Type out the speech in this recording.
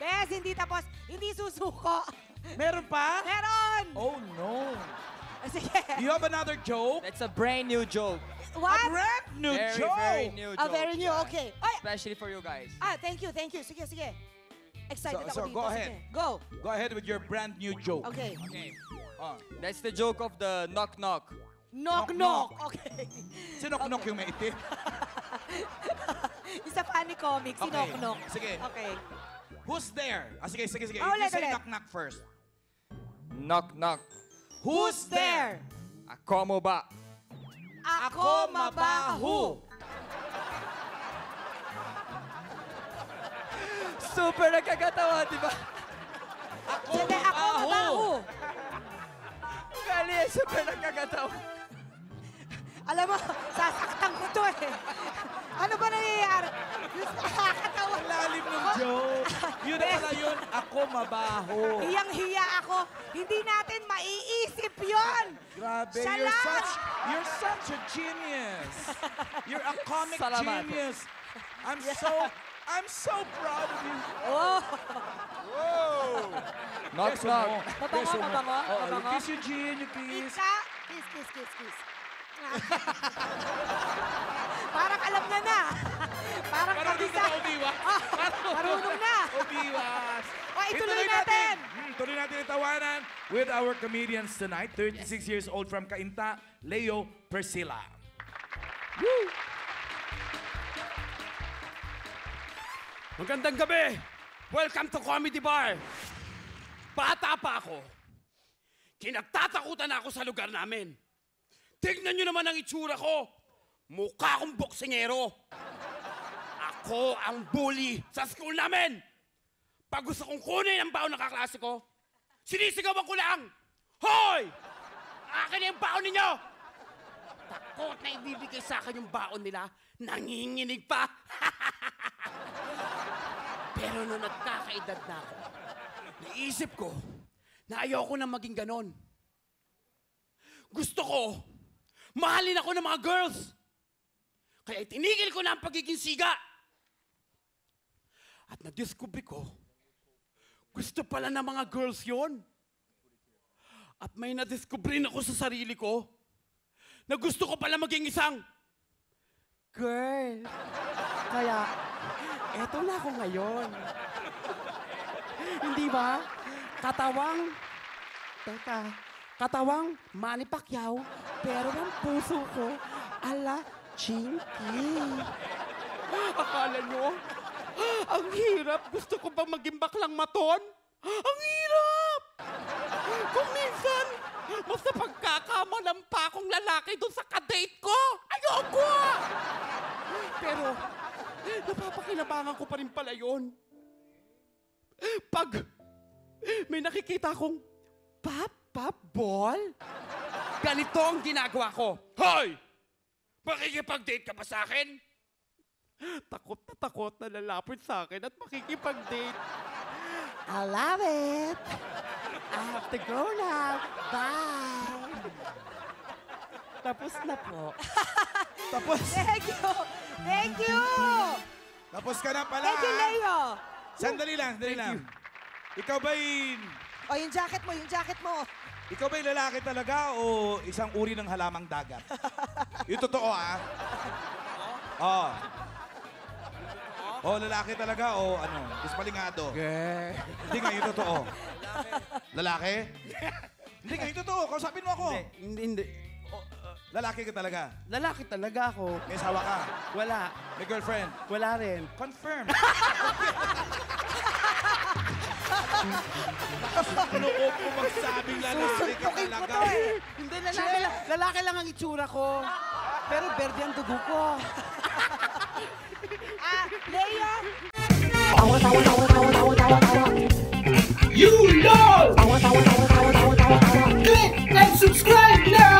Yes, hindi tapos. Hindi susuko. Meron pa? Meron! Oh, no. Sige. You have another joke? That's a brand new joke. What? A brand new joke! Very new joke. Very new, okay. Ay, Especially for you guys. thank you. Sige, sige. Excited So ako dito. go ahead. Sige. Go. Go ahead with your brand new joke. Okay. Okay. Ah. That's the joke of the knock-knock. Knock. Okay. Si Knock-Knock yung may itim. Isa funny comic, si Okay. Knock-Knock. Sige. Okay. Who's there? Sige. Ulit, You say ulit. knock-knock first. Knock-knock. Who's there? Ako mo ba? Ako mabaho. Super nakakatawa, di ba? Siyempre, ako mabaho. Gali, super nakakatawa. Alam mo, sasaktan ko to eh. Ano ba nangyayari? Nakakatawa. Lalim ng joke. Yun na pala yun. Ako mabaho. Hiyang-hiya ako. Hindi natin maiisip yon. Grabe, Siya you're lang. such a genius. You're a comic Salamat. genius. I'm so proud of you. Oh, Whoa! Knock-knock. mabango. Kiss you, Jean, you kiss. Kiss. Parang alam na. Parang kabisa. Marunong na. Ubiwas. Ituloy natin. Tuloy natin itawanan with our comedians tonight. 36 years old from Cainta, Leo Persila. Woo! Magandang gabi! Welcome to Comedy Bar! Bata pa ako. Kinagtatakutan ako sa lugar namin. Tignan nyo naman ang itsura ko. Mukha akong boksingero. Ako ang bully sa school namin. Pag gusto kong kunin ang baon ng kaklase ko, sinisigawan ko lang. Hoy! Akin na yung baon ninyo! Takot na ibibigay sa akin yung baon nila, nanginginig pa. Pero nung nagkakaedad na ako, naisip ko na ayoko na maging ganon. Gusto ko, mahalin ako ng mga girls. Kaya itinigil ko na ang pagiging siga. At nadiscover ko, gusto pala ng mga girls yon. At may nadiscoverin ako sa sarili ko na gusto ko pala maging isang girl. Kaya, eto na ako ngayon. Hindi ba? Katawang Manny Pacquiao, pero ang puso ko, ala Chinky. Akala nyo, ang hirap. Gusto ko ba maging baklang maton? Ang hirap! Kung minsan, basta pagkakamalan pa akong lalaki doon sa kadate ko, ayoko! Pero, napapakinabangan ko pa rin pala yun. Pag may nakikita akong ball, ganito ang ginagawa ko. Hoy! Makikipag-date ka ba sa akin? Takot na lalapit sa akin at makikipag-date. I love it. I have to go now. Bye. Tapos na po. Tapos, Thank you. tapos ka na pala. Thank you, Leo. Sandali lang. Ikaw ba'y Yung jacket mo. Ikaw ba'y lalaki talaga o isang uri ng halamang dagat? Yung totoo, ah. Oo. Oh, lalaki talaga o ano? Dispalingado? Hindi nga, yung totoo. Lalaki? Hindi nga, yung totoo. Kausapin mo ako. Hindi. Lalaki ka talaga. Lalaki talaga ako. May asawa ka. Wala. May girlfriend. Wala rin. Confirm. Nakuloob mo magsabing lalaki ka talaga. Hindi, lalaki lang ang itsura ko. Pero berde ang dugo ko. Leo. You know! Click and subscribe now!